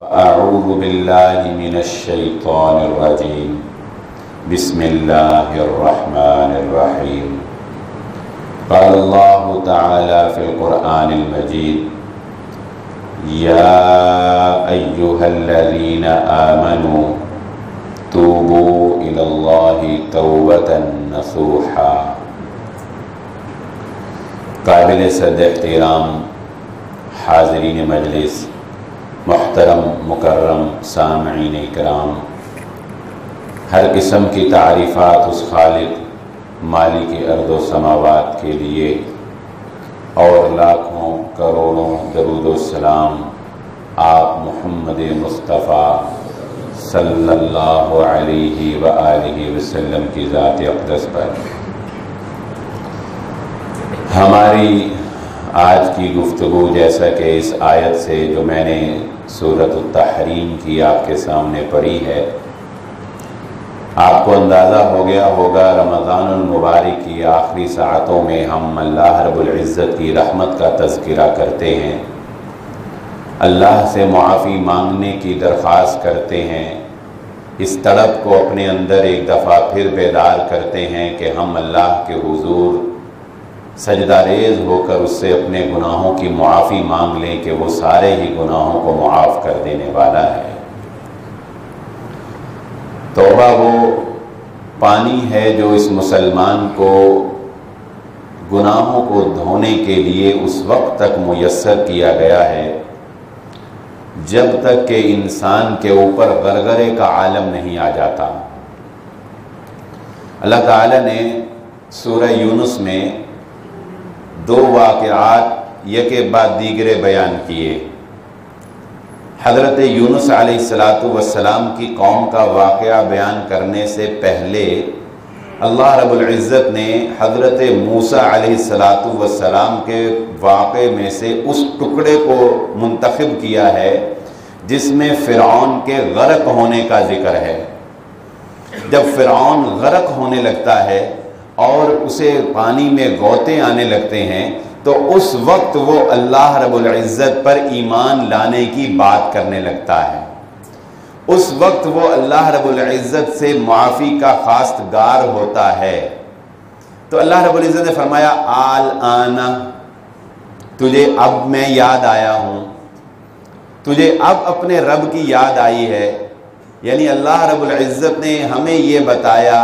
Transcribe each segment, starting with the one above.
أعوذ بالله من الشيطان الرجيم بسم الله الرحمن الرحيم قال الله تعالى في القرآن المجيد يا أيها الذين آمنوا توبوا إلى الله توبة نصوحا۔ قابل صد احترام حاضرین مجلس، محترم مکرم سامعین اکرام، ہر قسم کی تعریفات اس خالق مالک ارض و سماوات کے لیے، اور لاکھوں کروڑوں درود و سلام آپ محمد مصطفیٰ صلی اللہ علیہ وآلہ وسلم کی ذات اقدس پر۔ ہماری آج کی گفتگو، جیسا کہ اس آیت سے جو میں نے سورۃ التحریم کی آپ کے سامنے پڑھی ہے، آپ کو اندازہ ہو گیا ہوگا رمضان المبارک کی آخری ساعتوں میں ہم اللہ رب العزت کی رحمت کا تذکرہ کرتے ہیں، اللہ سے معافی مانگنے کی درخواست کرتے ہیں، اس تڑپ کو اپنے اندر ایک دفعہ پھر بیدار کرتے ہیں کہ ہم اللہ کے حضور سجدہ ریز ہو کر اس سے اپنے گناہوں کی معافی مانگ لیں کہ وہ سارے ہی گناہوں کو معاف کر دینے والا ہے۔ توبہ وہ پانی ہے جو اس مسلمان کو گناہوں کو دھونے کے لیے اس وقت تک میسر کیا گیا ہے جب تک کہ انسان کے اوپر غرغرے کا عالم نہیں آ جاتا۔ اللہ تعالیٰ نے سورہ یونس میں دو واقعات یکے بعد دیگرے بیان کیے۔ حضرت یونس علیہ السلام کی قوم کا واقعہ بیان کرنے سے پہلے اللہ رب العزت نے حضرت موسیٰ علیہ السلام کے واقعے میں سے اس ٹکڑے کو منتخب کیا ہے جس میں فرعون کے غرق ہونے کا ذکر ہے۔ جب فرعون غرق ہونے لگتا ہے اور اسے پانی میں غوطے آنے لگتے ہیں تو اس وقت وہ اللہ رب العزت پر ایمان لانے کی بات کرنے لگتا ہے، اس وقت وہ اللہ رب العزت سے معافی کا خواستگار ہوتا ہے۔ تو اللہ رب العزت نے فرمایا الآن تجھے اب میں یاد آیا ہوں، تجھے اب اپنے رب کی یاد آئی ہے۔ یعنی اللہ رب العزت نے ہمیں یہ بتایا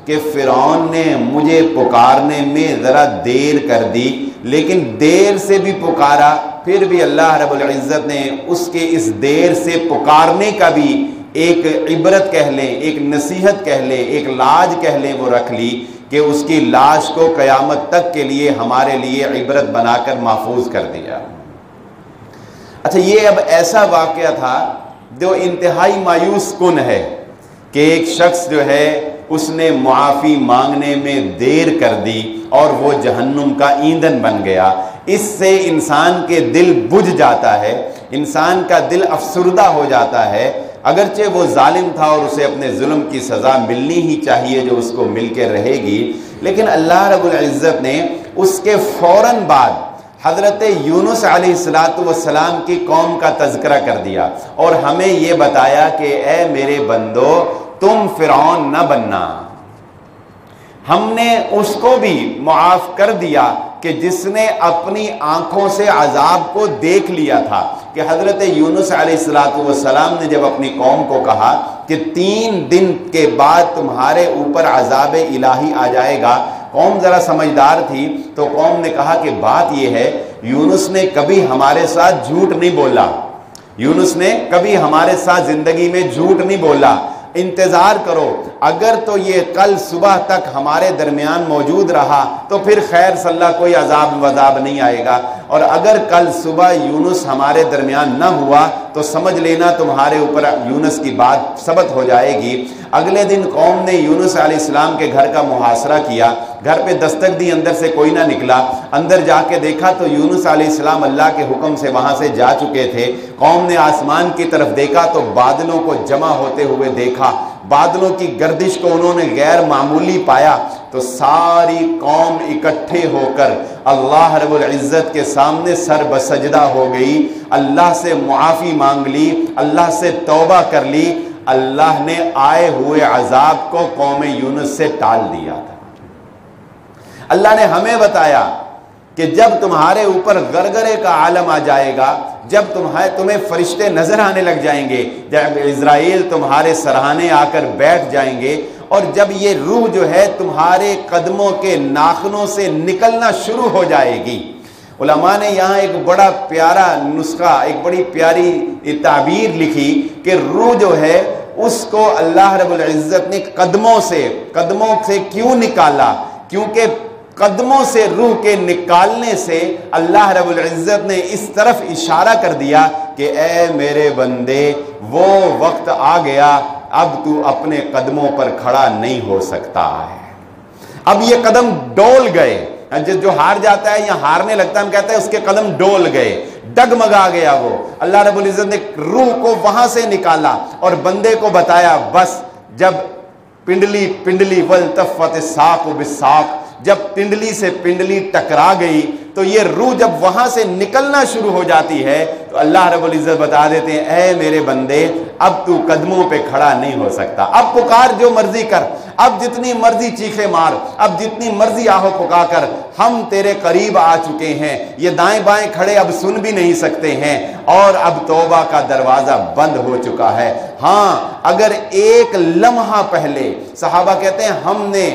کہ فرعون نے مجھے پکارنے میں ذرا دیر کر دی، لیکن دیر سے بھی پکارا، پھر بھی اللہ رب العزت نے اس کے اس دیر سے پکارنے کا بھی ایک عبرت کہہ لیں، ایک نصیحت کہہ لیں، ایک لاج کہہ لیں، وہ رکھ لی کہ اس کی لاش کو قیامت تک کے لیے ہمارے لیے عبرت بنا کر محفوظ کر دیا۔ اچھا، یہ اب ایسا واقعہ تھا جو انتہائی مایوس کن ہے کہ ایک شخص جو ہے اس نے معافی مانگنے میں دیر کر دی اور وہ جہنم کا ایندھن بن گیا۔ اس سے انسان کے دل بجھ جاتا ہے، انسان کا دل افسردہ ہو جاتا ہے، اگرچہ وہ ظالم تھا اور اسے اپنے ظلم کی سزا ملنی ہی چاہیے جو اس کو مل کے رہے گی، لیکن اللہ رب العزت نے اس کے فوراً بعد حضرت یونس علیہ السلام کی قوم کا تذکرہ کر دیا اور ہمیں یہ بتایا کہ اے میرے بندو، تم فرعون نہ بننا۔ ہم نے اس کو بھی معاف کر دیا کہ جس نے اپنی آنکھوں سے عذاب کو دیکھ لیا تھا، کہ حضرت یونس علیہ السلام نے جب اپنی قوم کو کہا کہ 3 دن کے بعد تمہارے اوپر عذاب الہی آ جائے گا، قوم ذرا سمجھدار تھی تو قوم نے کہا کہ بات یہ ہے، یونس نے کبھی ہمارے ساتھ جھوٹ نہیں بولا، یونس نے کبھی ہمارے ساتھ زندگی میں جھوٹ نہیں بولا، انتظار کرو، اگر تو یہ کل صبح تک ہمارے درمیان موجود رہا تو پھر خیر صلی اللہ، کوئی عذاب وذاب نہیں آئے گا، اور اگر کل صبح یونس ہمارے درمیان نہ ہوا تو سمجھ لینا تمہارے اوپر یونس کی بات ثبت ہو جائے گی۔ اگلے دن قوم نے یونس علیہ السلام کے گھر کا محاصرہ کیا، گھر پہ دستک دی، اندر سے کوئی نہ نکلا، اندر جا کے دیکھا تو یونس علیہ السلام اللہ کے حکم سے وہاں سے جا چکے تھے۔ قوم نے آسمان کی طرف دیکھا تو بادلوں کو جمع ہوتے ہوئے دیکھا، بادلوں کی گردش کو انہوں نے غیر معمولی پایا، تو تو ساری قوم اکٹھے ہو کر اللہ رب العزت کے سامنے سر بسجدہ ہو گئی، اللہ سے معافی مانگ لی، اللہ سے توبہ کر لی۔ اللہ نے آئے ہوئے عذاب کو قوم یونس سے ٹال دیا تھا۔ اللہ نے ہمیں بتایا کہ جب تمہارے اوپر غرغرے کا عالم آ جائے گا، جب تمہیں فرشتے نظر آنے لگ جائیں گے، جب اسرائیل تمہارے سرہانے آ کر بیٹھ جائیں گے، اور جب یہ روح جو ہے تمہارے قدموں کے ناخنوں سے نکلنا شروع ہو جائے گی۔ علماء نے یہاں ایک بڑا پیارا نسخہ، ایک بڑی پیاری تعبیر لکھی کہ روح جو ہے اس کو اللہ رب العزت نے قدموں سے کیوں نکالا؟ کیونکہ قدموں سے روح کے نکالنے سے اللہ رب العزت نے اس طرف اشارہ کر دیا کہ اے میرے بندے، وہ وقت آ گیا، اب تو اپنے قدموں پر کھڑا نہیں ہو سکتا ہے۔ اب یہ قدم ڈول گئے۔ جو ہار جاتا ہے یا ہارنے لگتا ہے، ہم کہتے ہیں اس کے قدم ڈول گئے، ڈگمگا گیا وہ۔ اللہ رب العزت نے روح کو وہاں سے نکالا اور بندے کو بتایا بس جب پنڈلی والتفت الساق بالساق، جب پنڈلی سے پنڈلی ٹکرا گئی تو یہ روح جب وہاں سے نکلنا شروع ہو جاتی ہے تو اللہ رب العزت بتا دیتے ہیں اے میرے بندے، اب تو قدموں پہ کھڑا نہیں ہو سکتا، اب پکار جو مرضی کر، اب جتنی مرضی چیخے مار، اب جتنی مرضی آہو پکا کر، ہم تیرے قریب آ چکے ہیں، یہ دائیں بائیں کھڑے اب سن بھی نہیں سکتے ہیں، اور اب توبہ کا دروازہ بند ہو چکا ہے۔ ہاں اگر ایک لمحہ پہلے، صحابہ کہتے ہیں ہم نے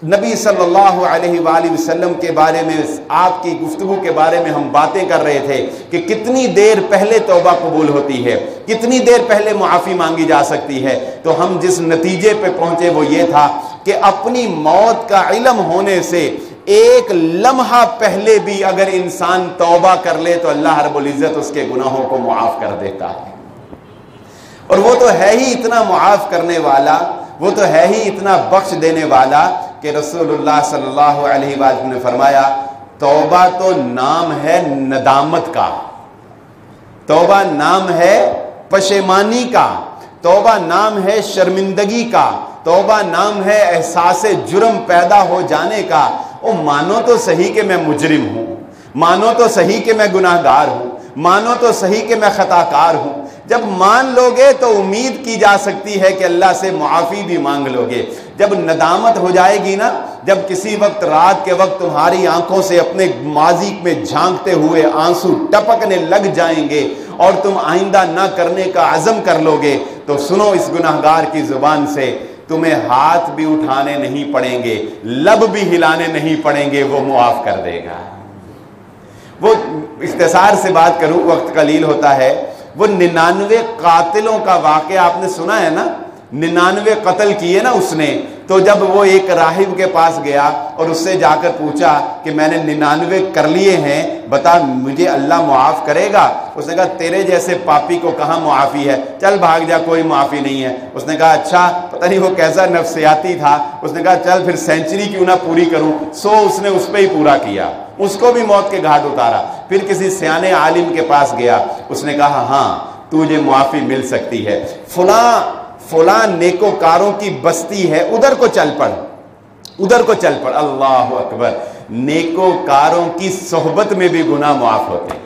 نبی صلی اللہ علیہ وآلہ وسلم کے بارے میں، آپ کی گفتگو کے بارے میں ہم باتیں کر رہے تھے کہ کتنی دیر پہلے توبہ قبول ہوتی ہے، کتنی دیر پہلے معافی مانگی جا سکتی ہے، تو ہم جس نتیجے پہ پہنچے وہ یہ تھا کہ اپنی موت کا علم ہونے سے ایک لمحہ پہلے بھی اگر انسان توبہ کر لے تو اللہ رب العزت اس کے گناہوں کو معاف کر دیتا ہے۔ اور وہ تو ہے ہی اتنا معاف کرنے والا، وہ تو ہے ہی اتنا بخش دینے والا کہ رسول اللہ صلی اللہ علیہ وآلہ نے فرمایا توبہ تو نام ہے ندامت کا، توبہ نام ہے پشیمانی کا، توبہ نام ہے شرمندگی کا، توبہ نام ہے احساس جرم پیدا ہو جانے کا۔ او مانو تو صحیح کہ میں مجرم ہوں، مانو تو صحیح کہ میں گناہ گار ہوں، مانو تو صحیح کہ میں خطا کار ہوں۔ جب مان لوگے تو امید کی جا سکتی ہے کہ اللہ سے معافی بھی مانگ لوگے۔ جب ندامت ہو جائے گی نا، جب کسی وقت رات کے وقت تمہاری آنکھوں سے اپنے ماضی میں جھانکتے ہوئے آنسو ٹپکنے لگ جائیں گے اور تم آئندہ نہ کرنے کا عزم کر لوگے، تو سنو اس گناہگار کی زبان سے، تمہیں ہاتھ بھی اٹھانے نہیں پڑیں گے، لب بھی ہلانے نہیں پڑیں گے، وہ معاف کر دے گا۔ وہ اختصار سے بات کروں، وقت قلیل ہوتا ہے، وہ 99 قاتلوں کا واقعہ آپ نے سنا ہے نا، 99 قتل کیے نا اس نے، تو جب وہ ایک راہب کے پاس گیا اور اس سے جا کر پوچھا کہ میں نے 99 کر لیے ہیں، بتا مجھے اللہ معاف کرے گا؟ اس نے کہا تیرے جیسے پاپی کو کہاں معافی ہے، چل بھاگ جا، کوئی معافی نہیں ہے۔ اس نے کہا اچھا، پتہ نہیں وہ کیسا نفسیاتی تھا، اس نے کہا چل پھر سینچری کیوں نہ پوری کروں، اس نے اس پہ ہی پورا کیا، اس کو بھی موت کے گھاٹ اتارا۔ پھر کسی سیانے عالم کے پاس گیا، اس نے کہا ہاں تجھے معافی مل سکتی ہے، فلاں نیکوکاروں کی بستی ہے، ادھر کو چل پڑ، ادھر کو چل پڑ۔ اللہ اکبر، نیکوکاروں کی صحبت میں بھی گناہ معاف ہوتے ہیں۔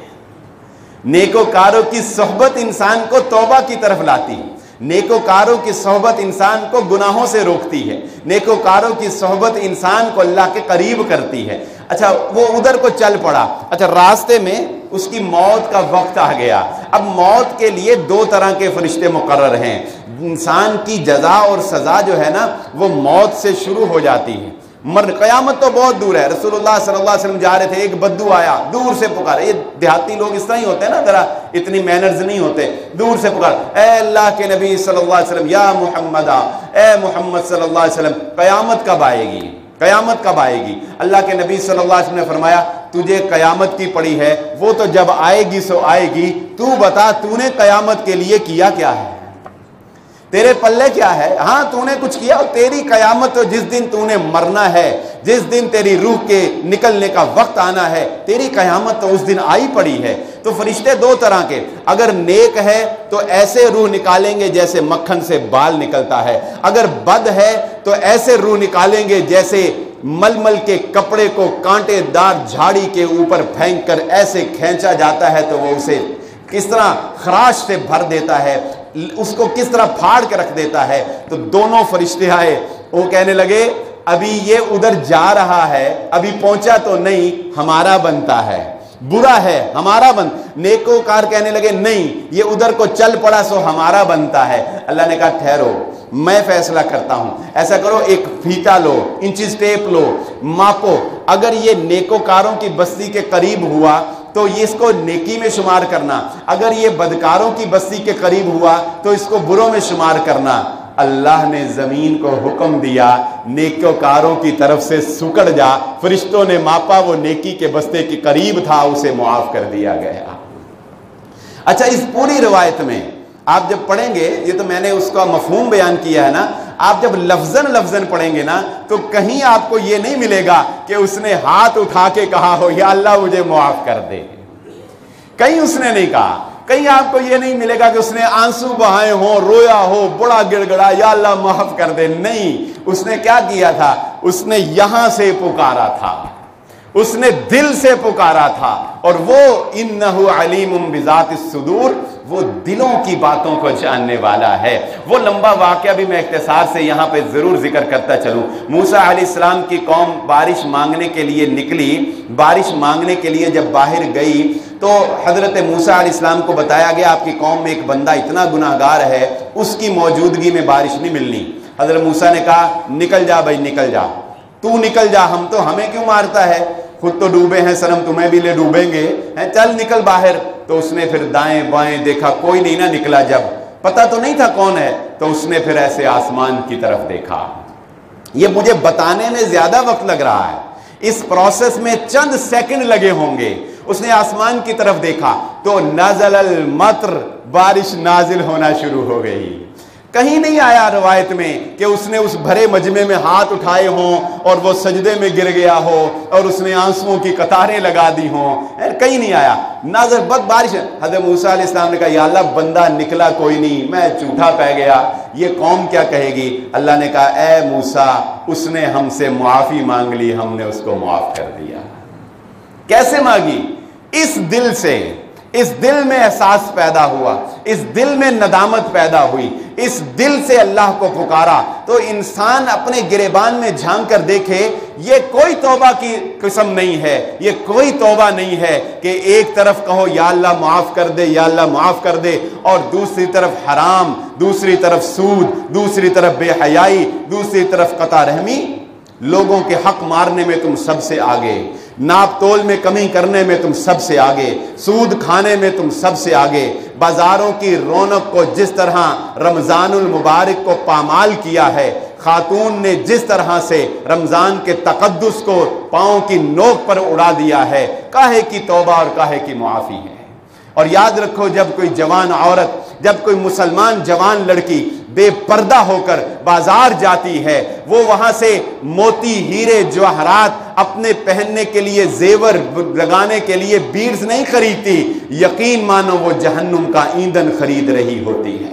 نیکوکاروں کی صحبت انسان کو توبہ کی طرف لاتی ہے، نیکوکاروں کی صحبت انسان کو گناہوں سے روکتی ہے، نیکوکاروں کی صحبت انسان کو اللہ کے قریب کرتی ہے۔ اچھا وہ ادھر کو چل پڑا، اچھا راستے میں اس کی موت کا وقت آ گیا۔ اب موت کے لیے 2 طرح کے فرشتے مقرر ہیں۔ انسان کی جزا اور سزا جو ہے نا وہ موت سے شروع ہو جاتی ہے، قیامت تو بہت دور ہے۔ رسول اللہ صلی اللہ علیہ وسلم جا رہے تھے، ایک بدو آیا، دور سے پکارا، یہ دیہاتی لوگ اس طرح ہی ہوتے ہیں نا، ذرا اتنی مینرز نہیں ہوتے، دور سے پکارا اے اللہ کے نبی صلی اللہ علیہ وسلم، یا محمد، اے محمد صلی اللہ علیہ وسلم، قیامت کب آئے گی، قیامت کب آئے گی؟ اللہ کے نبی صلی اللہ علیہ وسلم نے فرمایا تجھے قیامت کی پڑی ہے، وہ تو جب آئے گی سو آئے گی، تو بتا تو نے قیامت کے لیے کیا کیا ہے، تیرے پلے کیا ہے؟ ہاں تو نے کچھ کیا، اور تیری قیامت تو جس دن تو نے مرنا ہے، جس دن تیری روح کے نکلنے کا وقت آنا ہے، تیری قیامت تو اس دن آئی پڑی ہے۔ تو فرشتے 2 طرح کے، اگر نیک ہے تو ایسے روح نکالیں گے جیسے مکھن سے بال نکلتا ہے، اگر بد ہے تو ایسے روح نکالیں گے جیسے ململ کے کپڑے کو کانٹے دار جھاڑی کے اوپر پھینک کر ایسے کھینچا جاتا ہے تو وہ اسے کس طرح خراش سے بھر دیتا ہے، اس کو کس طرح پھاڑ کے رکھ دیتا ہے۔ تو دونوں فرشتے آئے، وہ کہنے لگے ابھی یہ ادھر جا رہا ہے، ابھی پہنچا تو نہیں، ہمارا بنتا ہے، برا ہے ہمارا نیکوکار کہنے لگے نہیں، یہ ادھر کو چل پڑا سو ہمارا بنتا ہے۔ اللہ نے کہا ٹھہرو، میں فیصلہ کرتا ہوں، ایسا کرو ایک پھیٹا لو، انچز ٹیپ لو، ماپو، اگر یہ نیکوکاروں کی بستی کے قریب ہوا تو اس کو نیکی میں شمار کرنا، اگر یہ بدکاروں کی بستی کے قریب ہوا تو اس کو بروں میں شمار کرنا۔ اللہ نے زمین کو حکم دیا نیکوکاروں کی طرف سے سکڑ جا، فرشتوں نے ماپا، وہ نیکی کے بستے کے قریب تھا، اسے معاف کر دیا گیا۔ اچھا، اس پوری روایت میں آپ جب پڑھیں گے، یہ تو میں نے اس کا مفہوم بیان کیا ہے نا، آپ جب لفظاً پڑھیں گے نا تو کہیں آپ کو یہ نہیں ملے گا کہ اس نے ہاتھ اٹھا کے کہا ہو یا اللہ مجھے معاف کر دے، کہیں اس نے نہیں کہا، کہیں آپ کو یہ نہیں ملے گا کہ اس نے آنسو بہائے ہوں، رویا ہو، بڑا گڑ گڑا یا اللہ معاف کر دے، نہیں، اس نے کیا کیا تھا، اس نے یہاں سے پکارا تھا، اس نے دل سے پکارا تھا، اور وہ انہ علیم بذات الصدور، وہ دلوں کی باتوں کو جاننے والا ہے۔ وہ لمبا واقعہ بھی میں اختصار سے یہاں پہ ضرور ذکر کرتا چلوں۔ موسیٰ علیہ السلام کی قوم بارش مانگنے کے لیے نکلی، بارش مانگنے کے لیے جب باہر گئی تو حضرت موسیٰ علیہ السلام کو بتایا گیا آپ کی قوم میں ایک بندہ اتنا گناہگار ہے، اس کی موجودگی میں بارش نہیں ملنی۔ حضرت موسیٰ نے کہا نکل جا بھائی، نکل جا، تو نکل جا، ہمیں کیوں مارتا ہے، خود تو ڈوبے ہیں صنم، تمہیں بھی لے ڈوبیں گے، چل نکل باہر۔ تو اس نے پھر دائیں بائیں دیکھا، کوئی نہیں نہ نکلا، جب پتہ تو نہیں تھا کون ہے، تو اس نے پھر ایسے آسمان کی طرف دیکھا۔ یہ مجھے بتانے میں زیادہ وقت لگ رہا ہے، اس پروسیس میں چند سیکنڈ لگے ہوں گے۔ اس نے آسمان کی طرف دیکھا تو نزل المطر، بارش نازل ہونا شروع ہو گئی۔ کہیں نہیں آیا روایت میں کہ اس نے اس بھرے مجمع میں ہاتھ اٹھائے ہوں اور وہ سجدے میں گر گیا ہو اور اس نے آنسوؤں کی قطاریں لگا دی ہوں، کہیں نہیں آیا، نازل بد بارش۔ حضرت موسیٰ علیہ السلام نے کہا یا اللہ بندہ نکلا کوئی نہیں، میں جھوٹا پہ گیا، یہ قوم کیا کہے گی؟ اللہ نے کہا اے موسیٰ، اس نے ہم سے معافی مانگ لی، ہم نے اس کو معاف کر دیا۔ کیسے مانگی؟ اس دل سے، اس دل میں احساس پیدا ہوا، اس دل میں ندامت پیدا ہوئی، اس دل سے اللہ کو پکارا۔ تو انسان اپنے گریبان میں جھانک کر دیکھے، یہ کوئی توبہ کی قسم نہیں ہے، یہ کوئی توبہ نہیں ہے کہ ایک طرف کہو یا اللہ معاف کر دے، یا اللہ معاف کر دے، اور دوسری طرف حرام، دوسری طرف سود، دوسری طرف بے حیائی، دوسری طرف قطع رحمی۔ لوگوں کے حق مارنے میں تم سب سے آگے، ناپ تول میں کمی کرنے میں تم سب سے آگے، سود کھانے میں تم سب سے آگے، بازاروں کی رونق کو جس طرح رمضان المبارک کو پامال کیا ہے، خاتون نے جس طرح سے رمضان کے تقدس کو پاؤں کی نوک پر اڑا دیا ہے، کاہے کی توبہ اور کاہے کی معافی ہے۔ اور یاد رکھو، جب کوئی جوان عورت، جب کوئی مسلمان جوان لڑکی بے پردہ ہو کر بازار جاتی ہے، وہ وہاں سے موتی، ہیرے، جواہرات اپنے پہننے کے لیے، زیور لگانے کے لیے بیڈز نہیں خریدتی، یقین مانو وہ جہنم کا ایندھن خرید رہی ہوتی ہے۔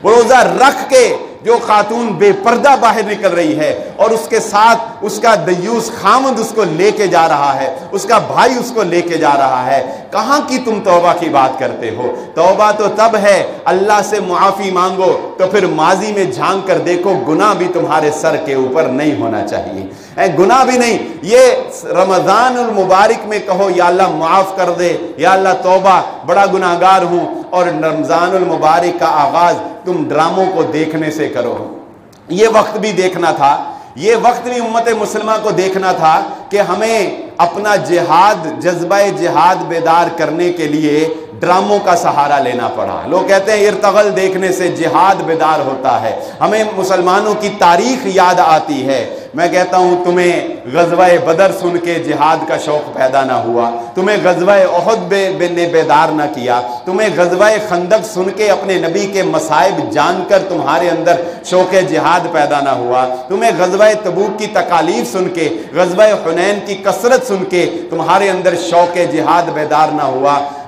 وہ روزہ رکھ کے جو خاتون بے پردہ باہر نکل رہی ہے اور اس کے ساتھ اس کا دیوس خامد اس کو لے کے جا رہا ہے، اس کا بھائی اس کو لے کے جا رہا ہے، کہاں کی تم توبہ کی بات کرتے ہو؟ توبہ تو تب ہے اللہ سے معافی مانگو تو پھر ماضی میں جھانک کر دیکھو، گناہ بھی تمہارے سر کے اوپر نہیں ہونا چاہیے، گناہ بھی نہیں۔ یہ رمضان المبارک میں کہو یا اللہ معاف کر دے، یا اللہ توبہ، بڑا گناہگار ہوں، اور رمضان المبارک کا آغاز تم ڈراموں کو دیکھنے سے کرو۔ یہ وقت بھی دیکھنا تھا، یہ وقت بھی امت مسلمہ کو دیکھنا تھا کہ ہمیں اپنا جہاد، جذبہ جہاد بیدار کرنے کے لیے ڈراموں کا سہارا لینا پڑا۔ لوگ کہتے ہیں ارتغل دیکھنے سے جہاد بیدار ہوتا ہے، ہمیں مسلمانوں کی تاریخ یاد آتی ہے۔ میں کہتا ہوں تمہیں غزوہ بدر سن کے جہاد کا شوق پیدا نہ ہوا، تمہیں غزوہ احد نے بیدار نہ کیا، تمہیں غزوہ خندق سن کے اپنے نبی کے مصائب جان کر تمہارے اندر شوق جہاد پیدا نہ ہوا، تمہیں غزوہ تبوک کی تکالیف سن کے، غزوہ حنین کی کثرت سن کے تمہارے اندر شوق جہاد بیدار نہ ہوا۔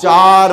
4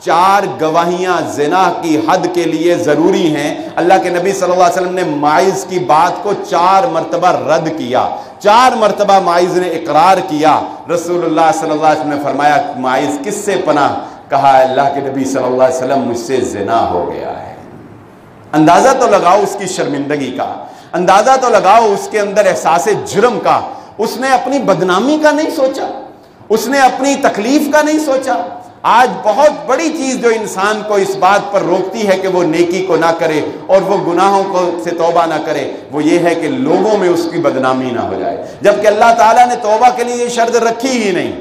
4 گواہیاں زنا کی حد کے لیے ضروری ہیں۔ اللہ کے نبی صلی اللہ علیہ وسلم نے ماعز کی بات کو 4 مرتبہ رد کیا، 4 مرتبہ ماعز نے اقرار کیا۔ رسول اللہ صلی اللہ علیہ وسلم نے فرمایا ماعز کس سے پناہ؟ کہا اللہ کے نبی صلی اللہ علیہ وسلم مجھ سے زنا ہو گیا ہے۔ اندازہ تو لگاؤ اس کی شرمندگی کا، اندازہ تو لگاؤ اس کے اندر احساس جرم کا۔ اس نے اپنی بدنامی کا نہیں سوچا، اس نے اپنی تکلیف کا نہیں سوچا۔ آج بہت بڑی چیز جو انسان کو اس بات پر روکتی ہے کہ وہ نیکی کو نہ کرے اور وہ گناہوں کو سے توبہ نہ کرے، وہ یہ ہے کہ لوگوں میں اس کی بدنامی نہ ہو جائے، جبکہ اللہ تعالیٰ نے توبہ کے لیے یہ شرط رکھی ہی نہیں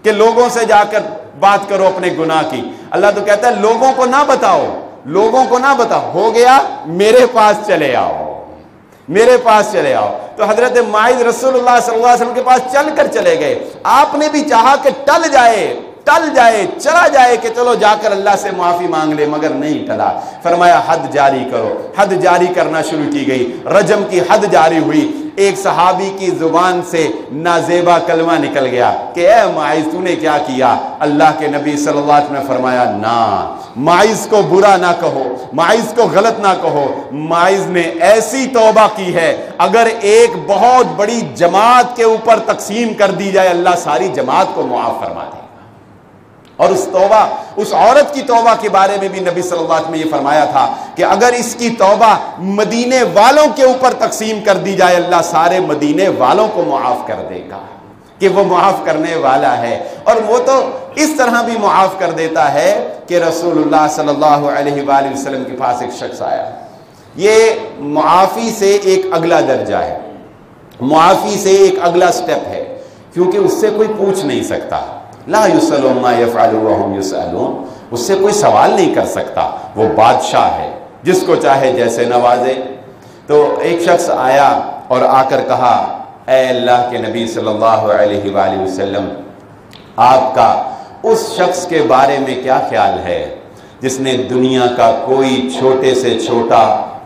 کہ لوگوں سے جا کر بات کرو اپنے گناہ کی۔ اللہ تو کہتا ہے لوگوں کو نہ بتاؤ، لوگوں کو نہ بتاؤ، ہو گیا میرے پاس چلے آؤ، میرے پاس چلے آؤ۔ تو حضرت ماعز رسول اللہ صلی اللہ علیہ وسلم کے پاس چل کر چلے گئے۔ آپ نے بھی چاہا کہ ٹل جائے، چلا جائے کہ چلو جا کر اللہ سے معافی مانگ لے، مگر نہیں ٹلا۔ فرمایا حد جاری کرو، حد جاری کرنا شروع کی گئی، رجم کی حد جاری ہوئی۔ ایک صحابی کی زبان سے نازیبا کلمہ نکل گیا کہ اے ماعز تو نے کیا کیا؟ اللہ کے نبی صلی اللہ علیہ وسلم نے فرمایا نہ، ماعز کو برا نہ کہو، ماعز کو غلط نہ کہو۔ ماعز نے ایسی توبہ کی ہے اگر ایک بہت بڑی جماعت کے اوپر تقسیم کر دی جائے اللہ ساری جماعت کو معاف فرما دے۔ اور اس عورت کی توبہ کے بارے میں بھی نبی صلی اللہ علیہ وسلم نے یہ فرمایا تھا کہ اگر اس کی توبہ مدینے والوں کے اوپر تقسیم کر دی جائے اللہ سارے مدینے والوں کو معاف کر دے گا، کہ وہ معاف کرنے والا ہے۔ اور وہ تو اس طرح بھی معاف کر دیتا ہے کہ رسول اللہ صلی اللہ علیہ وآلہ وسلم کے پاس ایک شخص آیا، یہ معافی سے ایک اگلا درجہ ہے، معافی سے ایک اگلا سٹیپ ہے، کیونکہ اس سے کوئی پوچھ نہیں سکتا، لا یسأل عما یفعل وہم یسألون، اس سے کوئی سوال نہیں کر سکتا، وہ بادشاہ ہے جس کو چاہے جیسے نوازے۔ تو ایک شخص آیا اور آ کر کہا اے اللہ کے نبی صلی اللہ علیہ وآلہ وسلم، آپ کا اس شخص کے بارے میں کیا خیال ہے جس نے دنیا کا کوئی چھوٹے سے چھوٹا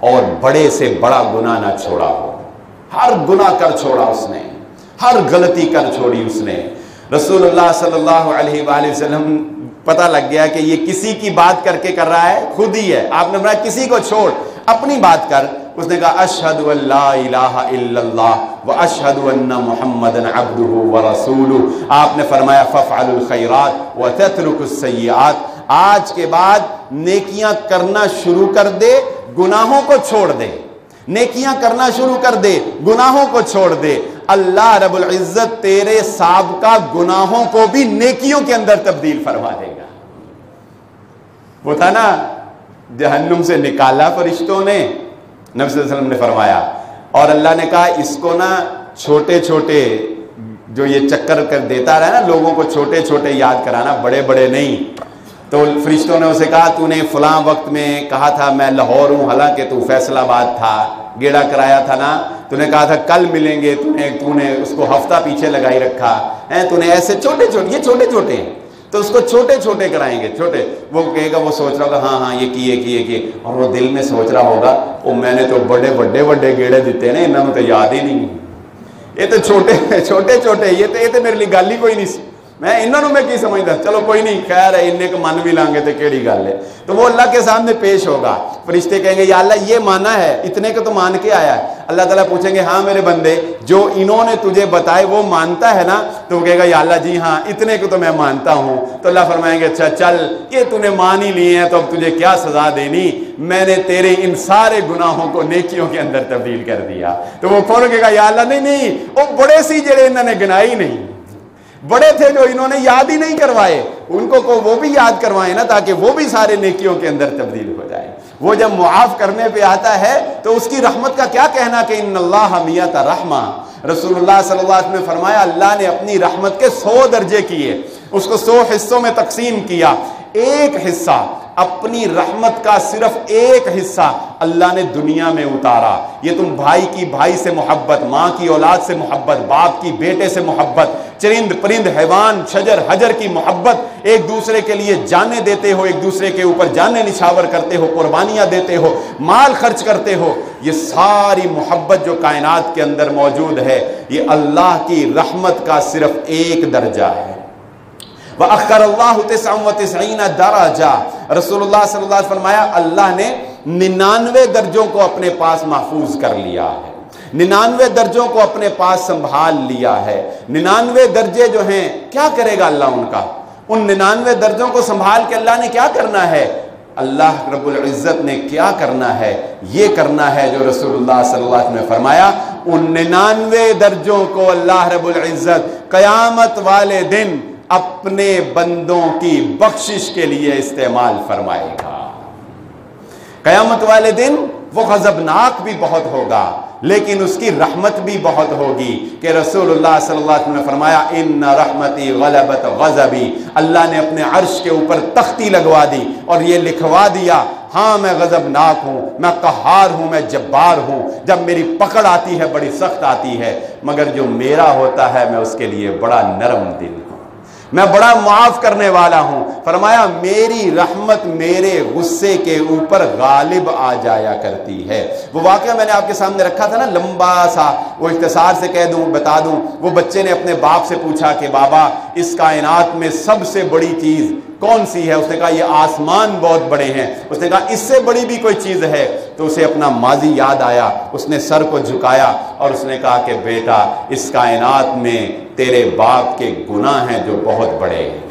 اور بڑے سے بڑا گناہ نہ چھوڑا ہو؟ ہر گناہ کر چھوڑا اس نے، ہر غلطی کر چھوڑی اس نے۔ رسول اللہ صلی اللہ علیہ وآلہ وسلم پتہ لگ گیا کہ یہ کسی کی بات کر کے کر رہا ہے، خود ہی ہے۔ آپ نے فرمایا کسی کو چھوڑ، اپنی بات کر۔ اس نے کہا اشہد ان لا الہ الا اللہ واشہد ان محمدا عبدہ ورسولہ۔ آپ نے فرمایا فافعلوا الخیرات وتترکوا السیئات، آج کے بعد نیکیاں کرنا شروع کر دے، گناہوں کو چھوڑ دے، نیکیاں کرنا شروع کر دے، گناہوں کو چھوڑ دے۔ اللہ رب العزت تیرے سابقہ گناہوں کو بھی نیکیوں کے اندر تبدیل فرما دے گا۔ وہ تھا نا جہنم سے نکالا فرشتوں نے، نبی صلی اللہ علیہ وسلم نے فرمایا، اور اللہ نے کہا اس کو نا چھوٹے چھوٹے جو یہ چکر کر دیتا رہا نا لوگوں کو، چھوٹے چھوٹے یاد کرانا، بڑے بڑے نہیں۔ تو فرشتوں نے اسے کہا تو نے فلاں وقت میں کہا تھا میں لاہور ہوں، حالانکہ تو فیصل آباد تھا، گیڑا کرایا تھا نا، تو نے کہا تھا کل ملیں گے، تو نے اس کو ہفتہ پیچھے لگائی رکھا ہے، تو نے ایسے چھوٹے چھوٹے، یہ چھوٹے چھوٹے ہیں تو اس کو چھوٹے چھوٹے کرائیں گے، چھوٹے۔ وہ کہے گا، وہ سوچ رہا ہوگا ہاں یہ کیے، اور وہ دل میں سوچ رہا ہوگا او میں نے تو بڑے گیڑے دیتے نا، انہوں نے تو یاد ہی نہیں، یہ تو چھوٹے یہ تو میرے لیے گل ہی کوئی نہیں سی، میں انہوں میں کی سمجھتا، چلو کوئی نہیں، خیر ہے انہیں کو من بھی لانگے تو کیڑی گل ہے۔ تو وہ اللہ کے سامنے پیش ہوگا، فرشتے کہیں گے یا اللہ یہ مانا ہے، اتنے کو تو مان کے آیا ہے۔ اللہ تعالیٰ پوچھیں گے ہاں میرے بندے جو انہوں نے تجھے بتائے وہ مانتا ہے نا؟ تو وہ کہے گا یا اللہ جی ہاں اتنے کو تو میں مانتا ہوں۔ تو اللہ فرمائیں گے اچھا چل یہ تو نے مان ہی لیے ہیں تو اب تجھے کیا سزا دینی، میں نے تیرے ان سارے گناہوں کو نیکیوں کے اندر تبدیل کر دیا۔ تو وہ فوراً کہے گا یا اللہ نہیں وہ بڑے سی جڑے انہوں نے گنائی نہیں، بڑے تھے جو انہوں نے یاد ہی نہیں کروائے، ان کو وہ بھی یاد کروائیں نا تاکہ وہ بھی سارے نیکیوں کے اندر تبدیل ہو جائے۔ وہ جب معاف کرنے پہ آتا ہے تو اس کی رحمت کا کیا کہنا کہ ان اللہ میت رحمہ، رسول اللہ صلی اللہ علیہ وسلم نے فرمایا اللہ نے اپنی رحمت کے 100 درجے کیے، اس کو 100 حصوں میں تقسیم کیا، ایک حصہ اپنی رحمت کا صرف ایک حصہ اللہ نے دنیا میں اتارا۔ یہ تم بھائی کی بھائی سے محبت، ماں کی اولاد سے محبت، باپ کی بیٹے سے محبت، چرند پرند حیوان شجر حجر کی محبت، ایک دوسرے کے لیے جانیں دیتے ہو، ایک دوسرے کے اوپر جانیں نچھاور کرتے ہو، قربانیاں دیتے ہو، مال خرچ کرتے ہو، یہ ساری محبت جو کائنات کے اندر موجود ہے یہ اللہ کی رحمت کا صرف ایک درجہ ہے۔ وَأَخَّرَ اللَّهُ 99 درجہ، رسول اللہ صلی اللہ علیہ وسلم فرمایا اللہ نے 99 درجوں کو اپنے پاس محفوظ کر لیا ہے، 99 درجوں کو اپنے پاس سنبھال لیا ہے۔ 99 درجے جو ہیں کیا کرے گا اللہ ان کا؟ ان 99 درجوں کو سنبھال کے اللہ نے کیا کرنا ہے؟ اللہ رب العزت نے کیا کرنا ہے؟ یہ کرنا ہے جو رسول اللہ صلی اللہ علیہ وسلم نے فرمایا، ان 99 درجوں کو اللہ رب العزت قیامت والے دن اپنے بندوں کی بخشش کے لیے استعمال فرمائے گا۔ قیامت والے دن وہ غضبناک بھی بہت ہوگا لیکن اس کی رحمت بھی بہت ہوگی، کہ رسول اللہ صلی اللہ علیہ وسلم نے فرمایا ان رحمتی غلبت غضبی، اللہ نے اپنے عرش کے اوپر تختی لگوا دی اور یہ لکھوا دیا، ہاں میں غضبناک ہوں، میں قہار ہوں، میں جبار ہوں، جب میری پکڑ آتی ہے بڑی سخت آتی ہے، مگر جو میرا ہوتا ہے میں اس کے لیے بڑا نرم دل ہوں، میں بڑا معاف کرنے والا ہوں۔ فرمایا میری رحمت میرے غصے کے اوپر غالب آ جایا کرتی ہے۔ وہ واقعہ میں نے آپ کے سامنے رکھا تھا نا، لمبا سا، وہ اختصار سے کہہ دوں، بتا دوں۔ وہ بچے نے اپنے باپ سے پوچھا کہ بابا اس کائنات میں سب سے بڑی چیز کون سی ہے؟ اس نے کہا یہ آسمان بہت بڑے ہیں۔ اس نے کہا اس سے بڑی بھی کوئی چیز ہے؟ تو اسے اپنا ماضی یاد آیا، اس نے سر کو جھکایا اور اس نے کہا کہ بیٹا اس کائنات میں تیرے باپ کے گناہ ہیں جو بہت بڑے ہیں،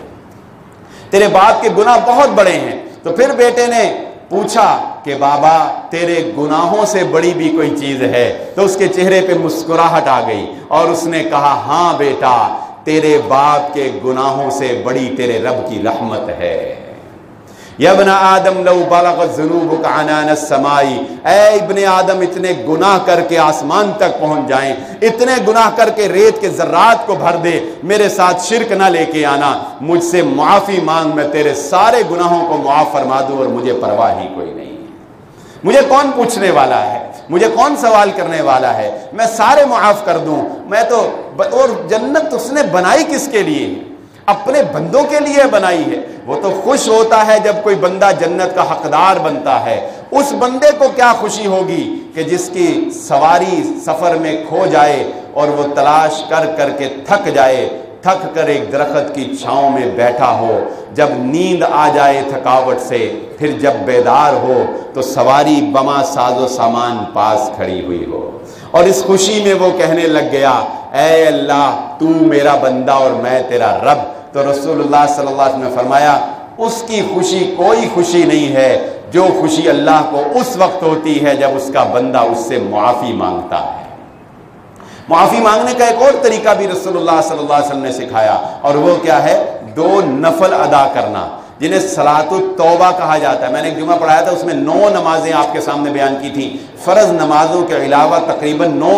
تیرے باپ کے گناہ بہت بڑے ہیں۔ تو پھر بیٹے نے پوچھا کہ بابا تیرے گناہوں سے بڑی بھی کوئی چیز ہے؟ تو اس کے چہرے پہ مسکراہٹ آ گئی اور اس نے کہا ہاں بیٹا تیرے باپ کے گناہوں سے بڑی تیرے رب کی رحمت ہے۔ یا ابن آدم لو بلغت ذنوبک عنان السماء، اے ابن آدم اتنے گناہ کر کے آسمان تک پہنچ جائیں، اتنے گناہ کر کے ریت کے ذرات کو بھر دے، میرے ساتھ شرک نہ لے کے آنا، مجھ سے معافی مانگ، میں تیرے سارے گناہوں کو معاف فرما دوں اور مجھے پرواہ ہی کوئی نہیں ہے۔ مجھے کون پوچھنے والا ہے؟ مجھے کون سوال کرنے والا ہے؟ میں سارے معاف کر دوں۔ میں تو اور جنت اس نے بنائی کس کے لیے؟ اپنے بندوں کے لیے بنائی ہے۔ وہ تو خوش ہوتا ہے جب کوئی بندہ جنت کا حقدار بنتا ہے۔ اس بندے کو کیا خوشی ہوگی کہ جس کی سواری سفر میں کھو جائے اور وہ تلاش کر کر کے تھک جائے، تھک کر ایک درخت کی چھاؤں میں بیٹھا ہو، جب نیند آ جائے تھکاوٹ سے، پھر جب بیدار ہو تو سواری بما ساز و سامان پاس کھڑی ہوئی ہو، اور اس خوشی میں وہ کہنے لگ گیا اے اللہ تو میرا بندہ اور میں تیرا رب۔ تو رسول اللہ صلی اللہ علیہ وسلم نے فرمایا اس کی خوشی کوئی خوشی نہیں ہے جو خوشی اللہ کو اس وقت ہوتی ہے جب اس کا بندہ اس سے معافی مانگتا ہے۔ معافی مانگنے کا ایک اور طریقہ بھی رسول اللہ صلی اللہ علیہ وسلم نے سکھایا، اور وہ کیا ہے؟ 2 نفل ادا کرنا، جنہیں صلاۃ التوبہ کہا جاتا ہے۔ میں نے ایک جمعہ پڑھایا تھا، اس میں 9 نمازیں آپ کے سامنے بیان کی تھیں، فرض نمازوں کے علاوہ تقریباً 9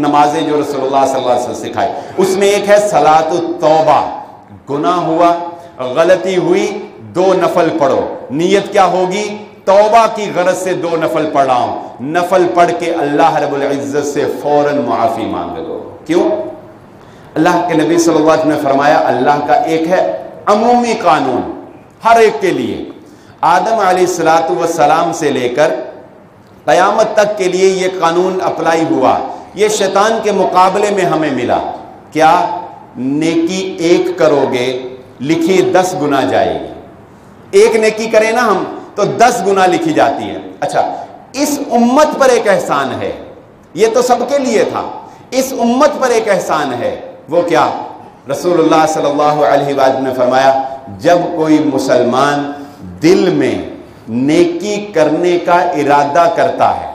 نمازیں جو رسول اللہ صلی اللہ علیہ وسلم سکھائی۔ اس میں ایک ہے صلاۃ التوبہ، گناہ ہوا، غلطی ہوئی، 2 نفل پڑھو، نیت کیا ہوگی؟ توبہ کی غرض سے 2 نفل پڑھ رہا ہوں، نفل پڑھ کے اللہ رب العزت سے فوراً معافی مانگ لو۔ کیوں؟ اللہ کے نبی صلی اللہ علیہ وسلم نے فرمایا اللہ کا ایک ہے عمومی قانون ہر ایک کے لیے، آدم علیہ السلام سے لے کر قیامت تک کے لیے یہ قانون اپلائی ہوا۔ یہ شیطان کے مقابلے میں ہمیں ملا، کیا؟ نیکی 1 کرو گے لکھی 10 گنا جائے گی، 1 نیکی کریں نا ہم تو 10 گنا لکھی جاتی ہے۔ اچھا اس امت پر ایک احسان ہے، یہ تو سب کے لیے تھا، اس امت پر ایک احسان ہے، وہ کیا؟ رسول اللہ صلی اللہ علیہ وآلہ نے فرمایا جب کوئی مسلمان دل میں نیکی کرنے کا ارادہ کرتا ہے،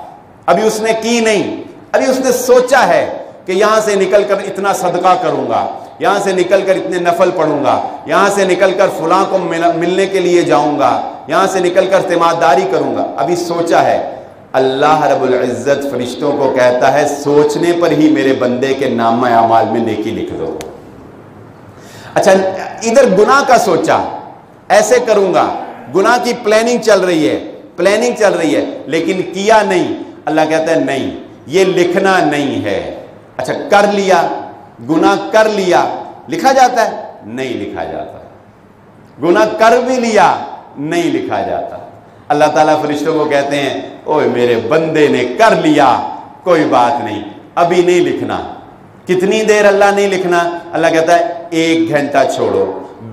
ابھی اس نے کی نہیں، ابھی اس نے سوچا ہے کہ یہاں سے نکل کر اتنا صدقہ کروں گا، یہاں سے نکل کر اتنے نفل پڑھوں گا، یہاں سے نکل کر فلاں کو ملنے کے لیے جاؤں گا، یہاں سے نکل کر تیمارداری کروں گا، ابھی سوچا ہے، اللہ رب العزت فرشتوں کو کہتا ہے سوچنے پر ہی میرے بندے کے نامہ اعمال میں نیکی لکھ دو۔ اچھا ادھر گناہ کا سوچا، ایسے کروں گا، گناہ کی پلاننگ چل رہی ہے لیکن کیا نہیں، اللہ کہتا ہے نہیں یہ لکھنا نہیں ہے۔ اچھا کر لیا، گناہ کر لیا، لکھا جاتا ہے؟ نہیں لکھا جاتا۔ گناہ کر بھی لیا، نہیں لکھا جاتا۔ اللہ تعالیٰ فرشتوں کو کہتے ہیں اوے میرے بندے نے کر لیا، کوئی بات نہیں، ابھی نہیں لکھنا۔ کتنی دیر اللہ نہیں لکھنا؟ اللہ کہتا ہے 1 گھنٹہ چھوڑو،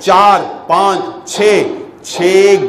4, 5, 6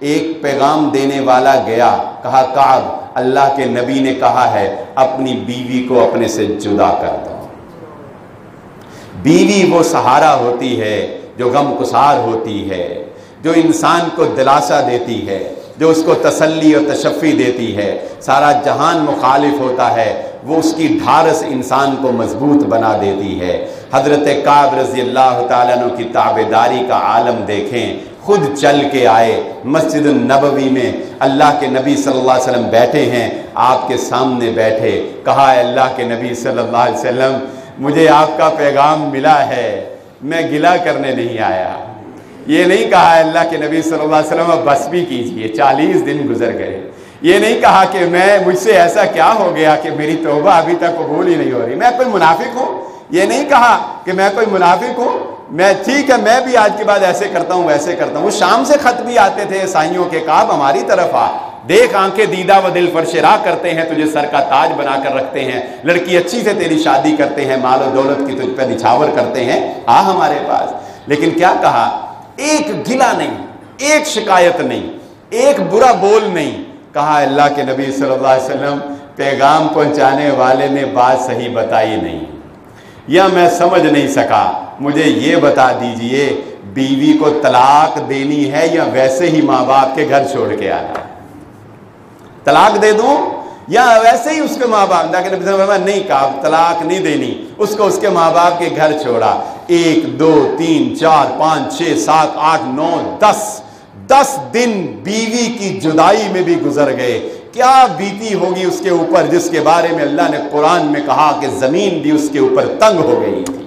ایک پیغام دینے والا گیا، کہا کعب اللہ کے نبی نے کہا ہے اپنی بیوی کو اپنے سے جدا کر دو۔ بیوی وہ سہارا ہوتی ہے جو غم گسار ہوتی ہے، جو انسان کو دلاسا دیتی ہے، جو اس کو تسلی اور تشفی دیتی ہے۔ سارا جہان مخالف ہوتا ہے، وہ اس کی ڈھارس انسان کو مضبوط بنا دیتی ہے۔ حضرت کعب رضی اللہ تعالیٰ عنہ کی تابعداری کا عالم دیکھیں، خود چل کے آئے مسجد النبوی میں، اللہ کے نبی صلی اللہ علیہ وسلم بیٹھے ہیں، آپ کے سامنے بیٹھے، کہا ہے اللہ کے نبی صلی اللہ علیہ وسلم مجھے آپ کا پیغام ملا ہے، میں گلہ کرنے نہیں آیا۔ یہ نہیں کہا ہے اللہ کے نبی صلی اللہ علیہ وسلم اب بس بھی کیجئے، 40 دن گزر گئے۔ یہ نہیں کہا کہ مجھ سے ایسا کیا ہو گیا کہ میری توبہ ابھی تک قبول ہی نہیں ہو رہی، میں کوئی منافق ہوں۔ یہ نہیں کہا کہ میں کوئی منافق ہوں، میں ٹھیک ہے میں بھی آج کے بعد ایسے کرتا ہوں ویسے کرتا ہوں۔ وہ شام سے خط بھی آتے تھے عیسائیوں کے، کعب ہماری طرف آ، دیکھ آنکھیں دیدہ و دل فرش راہ کرتے ہیں، تجھے سر کا تاج بنا کر رکھتے ہیں، لڑکی اچھی سے تیری شادی کرتے ہیں، مال و دولت کی تجھ پہ نچھاور کرتے ہیں، آ ہمارے پاس۔ لیکن کیا کہا؟ ایک گلہ نہیں، ایک شکایت نہیں، ایک برا بول نہیں، کہا اللہ کے نبی صلی اللہ علیہ وسلم پیغام پہنچانے والے نے بات صحیح بتائی نہیں، یا میں سمجھ نہیں سکا، مجھے یہ بتا دیجئے بیوی کو طلاق دینی ہے یا ویسے ہی ماں باپ کے گھر چھوڑ کے آنا؟ طلاق دے دوں یا ویسے ہی اس کے ماں باپ؟ اللہ کے نبی صلی اللہ علیہ وسلم نہیں کہا طلاق نہیں دینی، اس کو اس کے ماں باپ کے گھر چھوڑا۔ 1 2 3 4 5 6 7 8 9 10 دن بیوی کی جدائی میں بھی گزر گئے۔ کیا بیتی ہوگی اس کے اوپر جس کے بارے میں اللہ نے قرآن میں کہا کہ زمین بھی اس کے اوپر تنگ ہو گئی تھی،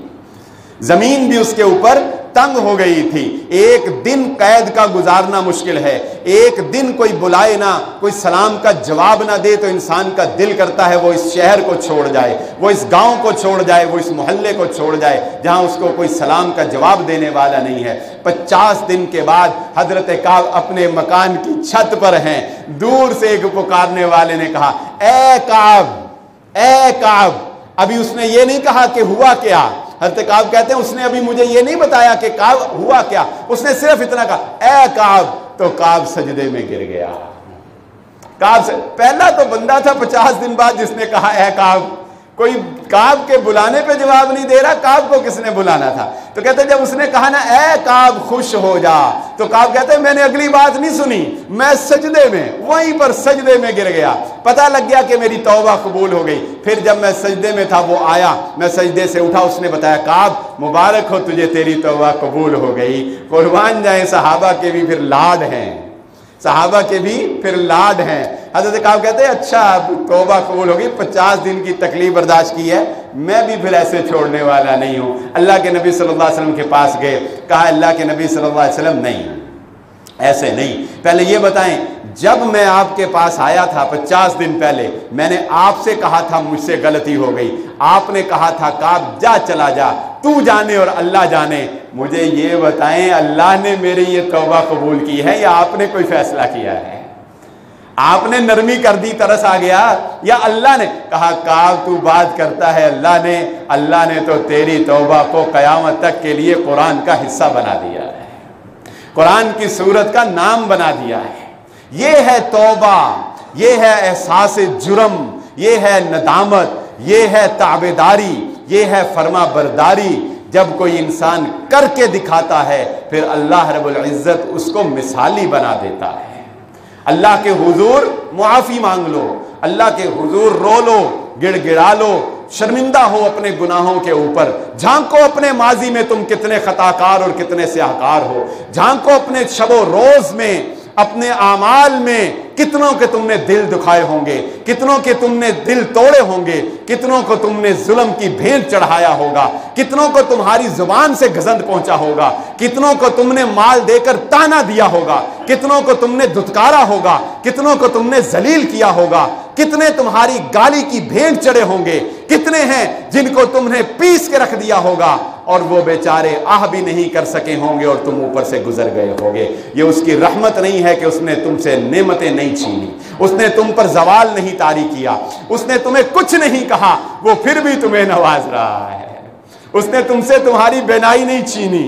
زمین بھی اس کے اوپر تنگ ہو گئی تھی۔ ایک دن قید کا گزارنا مشکل ہے، ایک دن کوئی بلائے نہ، کوئی سلام کا جواب نہ دے تو انسان کا دل کرتا ہے وہ اس شہر کو چھوڑ جائے، وہ اس گاؤں کو چھوڑ جائے، وہ اس محلے کو چھوڑ جائے جہاں اس کو کوئی سلام کا جواب دینے والا نہیں ہے۔ 50 دن کے بعد حضرت کعب اپنے مکان کی چھت پر ہیں، دور سے ایک پکارنے والے نے کہا اے کعب، اے کعب۔ ابھی اس نے یہ نہیں کہا کہ ہوا کیا، حضرت کعب کہتے ہیں اس نے ابھی مجھے یہ نہیں بتایا کہ کعب ہوا کیا، اس نے صرف اتنا کہا اے کعب، تو کعب سجدے میں گر گیا۔ کعب سے پہلا تو بندہ تھا 50 دن بعد جس نے کہا اے کعب، کوئی کعب کے بلانے پہ جواب نہیں دے رہا، کعب کو کس نے بلانا تھا؟ تو کہتے ہیں جب اس نے کہا نا اے کعب خوش ہو جا، تو کعب کہتے ہیں میں نے اگلی بات نہیں سنی، میں سجدے میں وہیں پر سجدے میں گر گیا، پتہ لگ گیا کہ میری توبہ قبول ہو گئی۔ پھر جب میں سجدے میں تھا وہ آیا، میں سجدے سے اٹھا، اس نے بتایا کعب مبارک ہو تجھے، تیری توبہ قبول ہو گئی۔ قربان جائیں صحابہ کے بھی پھر لاڈ ہیں، صحابہ کے بھی پھر لاڈ ہیں۔ حضرت کعب کہتے ہیں اچھا اب توبہ قبول ہوگی، 50 دن کی تکلیف برداشت کی ہے، میں بھی پھر ایسے چھوڑنے والا نہیں ہوں۔ اللہ کے نبی صلی اللہ علیہ وسلم کے پاس گئے، کہا اللہ کے نبی صلی اللہ علیہ وسلم نہیں، ایسے نہیں، پہلے یہ بتائیں جب میں آپ کے پاس آیا تھا 50 دن پہلے، میں نے آپ سے کہا تھا مجھ سے غلطی ہو گئی، آپ نے کہا تھا کعب جا چلا جا، تو جانے اور اللہ جانے، مجھے یہ بتائیں اللہ نے میری یہ توبہ قبول کی ہے یا آپ نے کوئی فیصلہ کیا ہے؟ آپ نے نرمی کر دی، ترس آ گیا، یا اللہ نے کہا کعب تو بات کرتا ہے اللہ نے تو تیری توبہ کو قیامت تک کے لیے قرآن کا حصہ بنا دیا ہے، قرآن کی سورت کا نام بنا دیا ہے۔ یہ ہے توبہ، یہ ہے احساس جرم، یہ ہے ندامت، یہ ہے تابعداری، یہ ہے فرما برداری۔ جب کوئی انسان کر کے دکھاتا ہے پھر اللہ رب العزت اس کو مثالی بنا دیتا ہے۔ اللہ کے حضور معافی مانگ لو، اللہ کے حضور رو لو، گڑ گڑا لو، شرمندہ ہو اپنے گناہوں کے اوپر، جھانکو اپنے ماضی میں تم کتنے خطاکار اور کتنے سیاہکار ہو، جھانکو اپنے شب و روز میں، اپنے اعمال میں، کتنوں کے تم نے دل دکھائے ہوں گے، کتنوں کے تم نے دل توڑے ہوں گے، کتنوں کو تم نے ظلم کی بھینٹ چڑھایا ہوگا، کتنوں کو تمہاری زبان سے گزند پہنچا ہوگا، کتنوں کو تم نے مال دے کر تانا دیا ہوگا، کتنوں کو تم نے دھتکارا ہوگا، کتنوں کو تم نے ذلیل کیا ہوگا، کتنے تمہاری گالی کی بھینٹ چڑھے ہوں گے، کتنے ہیں جن کو تم نے پیس کے رکھ دیا ہوگا اور وہ بیچارے آہ بھی نہیں کر سکے ہوں گے اور تم اوپر سے گزر گئے ہوگے۔ یہ اس کی رحمت نہیں ہے کہ اس نے تم سے نعمتیں نہیں چھینی، اس نے تم پر زوال نہیں طاری کیا، اس نے تمہیں کچھ نہیں کہا، وہ پھر بھی تمہیں نواز رہا ہے، اس نے تم سے تمہاری بینائی نہیں چھینی،